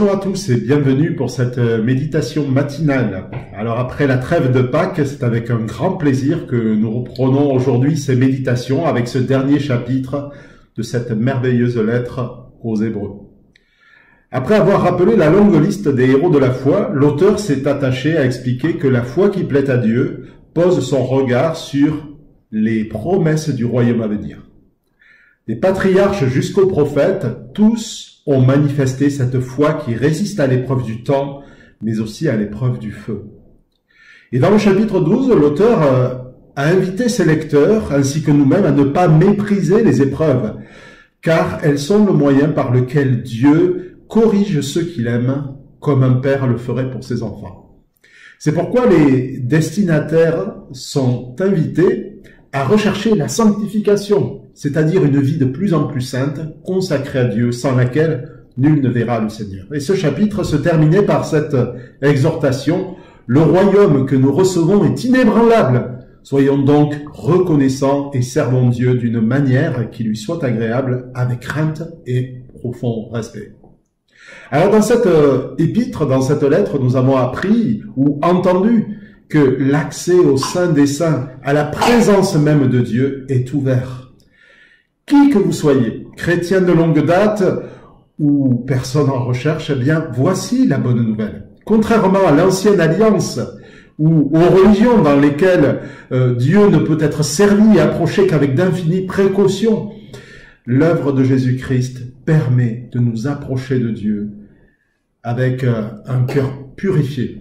Bonjour à tous et bienvenue pour cette méditation matinale. Alors après la trêve de Pâques, c'est avec un grand plaisir que nous reprenons aujourd'hui ces méditations avec ce dernier chapitre de cette merveilleuse lettre aux Hébreux. Après avoir rappelé la longue liste des héros de la foi, l'auteur s'est attaché à expliquer que la foi qui plaît à Dieu pose son regard sur les promesses du royaume à venir. Des patriarches jusqu'aux prophètes, tous ont manifesté cette foi qui résiste à l'épreuve du temps, mais aussi à l'épreuve du feu. Et dans le chapitre 12, l'auteur a invité ses lecteurs, ainsi que nous-mêmes, à ne pas mépriser les épreuves, car elles sont le moyen par lequel Dieu corrige ceux qu'il aime, comme un père le ferait pour ses enfants. C'est pourquoi les destinataires sont invités à rechercher la sanctification, c'est-à-dire une vie de plus en plus sainte, consacrée à Dieu, sans laquelle nul ne verra le Seigneur. Et ce chapitre se terminait par cette exhortation: le royaume que nous recevons est inébranlable. Soyons donc reconnaissants et servons Dieu d'une manière qui lui soit agréable, avec crainte et profond respect. Alors dans cette épître, dans cette lettre, nous avons appris ou entendu que l'accès au sein des saints, à la présence même de Dieu, est ouvert. Qui que vous soyez, chrétien de longue date ou personne en recherche, eh bien, voici la bonne nouvelle. Contrairement à l'ancienne alliance ou aux religions dans lesquelles Dieu ne peut être servi et approché qu'avec d'infinies précautions, l'œuvre de Jésus-Christ permet de nous approcher de Dieu avec un cœur purifié.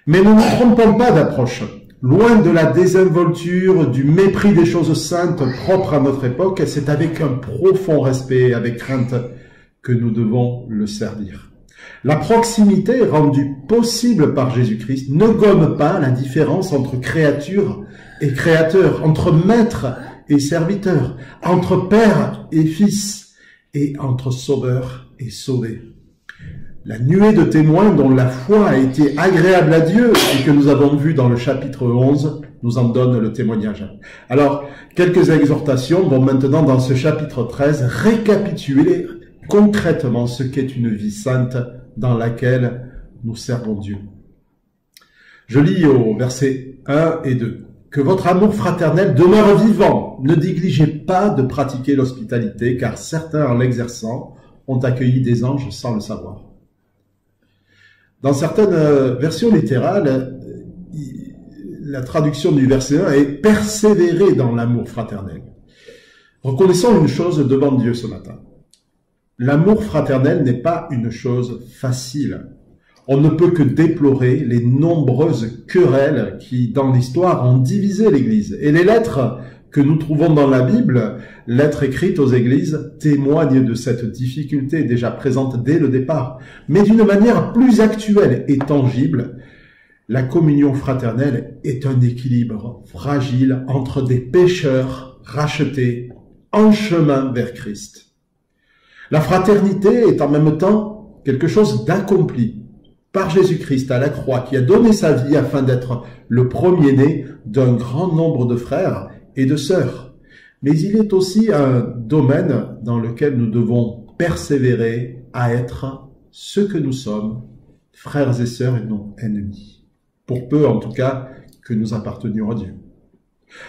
Mais ne nous trompons pas d'approche. Loin de la désinvolture, du mépris des choses saintes propres à notre époque, c'est avec un profond respect et avec crainte que nous devons le servir. La proximité rendue possible par Jésus-Christ ne gomme pas la différence entre créature et créateur, entre maître et serviteur, entre père et fils, et entre sauveur et sauvé. La nuée de témoins dont la foi a été agréable à Dieu et que nous avons vu dans le chapitre 11 nous en donne le témoignage. Alors, quelques exhortations vont maintenant dans ce chapitre 13 récapituler concrètement ce qu'est une vie sainte dans laquelle nous servons Dieu. Je lis au verset 1 et 2. « Que votre amour fraternel demeure vivant. Ne négligez pas de pratiquer l'hospitalité, car certains, en l'exerçant, ont accueilli des anges sans le savoir. » Dans certaines versions littérales, la traduction du verset 1 est « persévérer dans l'amour fraternel ». Reconnaissons une chose devant Dieu ce matin. L'amour fraternel n'est pas une chose facile. On ne peut que déplorer les nombreuses querelles qui, dans l'histoire, ont divisé l'Église. Et les lettres que nous trouvons dans la Bible, lettres écrites aux églises, témoignent de cette difficulté déjà présente dès le départ. Mais d'une manière plus actuelle et tangible, la communion fraternelle est un équilibre fragile entre des pécheurs rachetés en chemin vers Christ. La fraternité est en même temps quelque chose d'accompli par Jésus-Christ à la croix, qui a donné sa vie afin d'être le premier-né d'un grand nombre de frères et de sœurs. Mais il est aussi un domaine dans lequel nous devons persévérer à être ce que nous sommes, frères et sœurs et non ennemis. Pour peu, en tout cas, que nous appartenions à Dieu.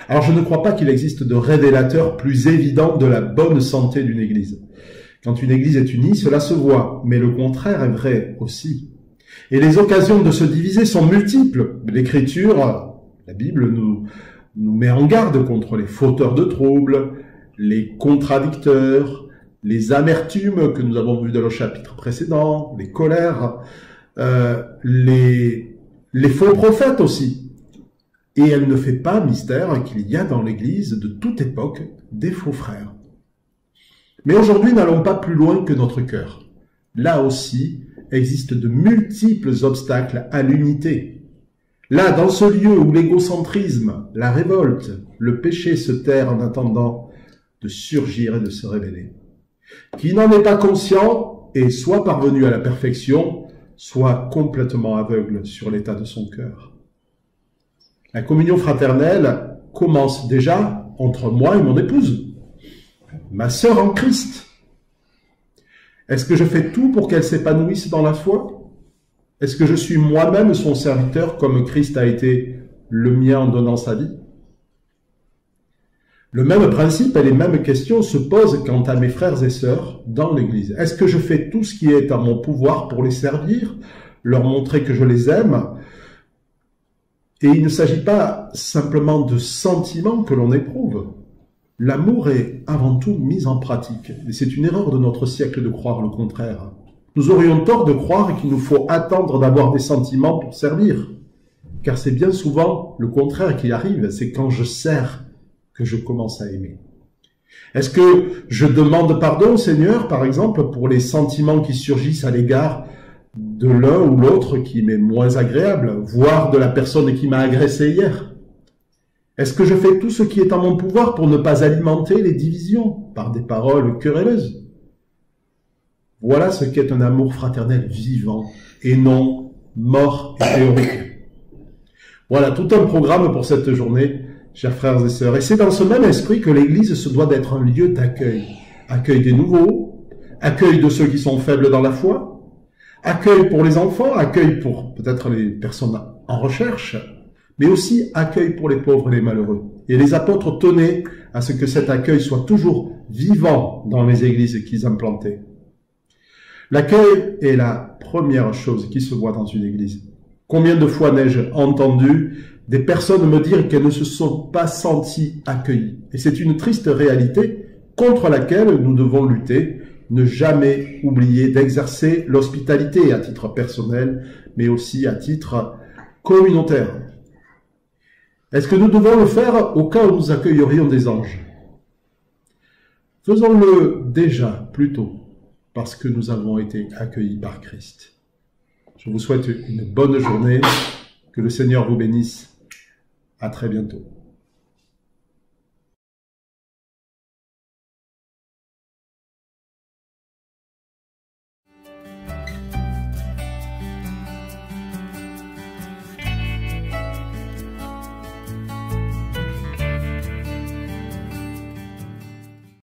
Alors, je ne crois pas qu'il existe de révélateur plus évident de la bonne santé d'une Église. Quand une Église est unie, cela se voit, mais le contraire est vrai aussi. Et les occasions de se diviser sont multiples. L'Écriture, la Bible, nous met en garde contre les fauteurs de troubles, les contradicteurs, les amertumes que nous avons vues dans le chapitre précédent, les colères, les faux prophètes aussi. Et elle ne fait pas mystère qu'il y a dans l'Église de toute époque des faux frères. Mais aujourd'hui, n'allons pas plus loin que notre cœur. Là aussi, existent de multiples obstacles à l'unité. Là, dans ce lieu où l'égocentrisme, la révolte, le péché se terrent en attendant de surgir et de se révéler. Qui n'en est pas conscient est soit parvenu à la perfection, soit complètement aveugle sur l'état de son cœur. La communion fraternelle commence déjà entre moi et mon épouse, ma sœur en Christ. Est-ce que je fais tout pour qu'elle s'épanouisse dans la foi? Est-ce que je suis moi-même son serviteur comme Christ a été le mien en donnant sa vie? Le même principe et les mêmes questions se posent quant à mes frères et sœurs dans l'Église. Est-ce que je fais tout ce qui est à mon pouvoir pour les servir, leur montrer que je les aime? Et il ne s'agit pas simplement de sentiments que l'on éprouve. L'amour est avant tout mis en pratique. Et c'est une erreur de notre siècle de croire le contraire. Nous aurions tort de croire qu'il nous faut attendre d'avoir des sentiments pour servir. Car c'est bien souvent le contraire qui arrive. C'est quand je sers que je commence à aimer. Est-ce que je demande pardon au Seigneur, par exemple, pour les sentiments qui surgissent à l'égard de l'un ou l'autre qui m'est moins agréable, voire de la personne qui m'a agressé hier? Est-ce que je fais tout ce qui est en mon pouvoir pour ne pas alimenter les divisions par des paroles querelleuses? Voilà ce qu'est un amour fraternel vivant et non mort et théorique. Voilà tout un programme pour cette journée, chers frères et sœurs. Et c'est dans ce même esprit que l'Église se doit d'être un lieu d'accueil. Accueil des nouveaux, accueil de ceux qui sont faibles dans la foi, accueil pour les enfants, accueil pour peut-être les personnes en recherche, mais aussi accueil pour les pauvres et les malheureux. Et les apôtres tenaient à ce que cet accueil soit toujours vivant dans les églises qu'ils implantaient. L'accueil est la première chose qui se voit dans une église. Combien de fois n'ai-je entendu des personnes me dire qu'elles ne se sont pas senties accueillies? Et c'est une triste réalité contre laquelle nous devons lutter, ne jamais oublier d'exercer l'hospitalité à titre personnel, mais aussi à titre communautaire. Est-ce que nous devons le faire au cas où nous accueillerions des anges? Faisons-le déjà, plutôt, parce que nous avons été accueillis par Christ. Je vous souhaite une bonne journée, que le Seigneur vous bénisse. À très bientôt.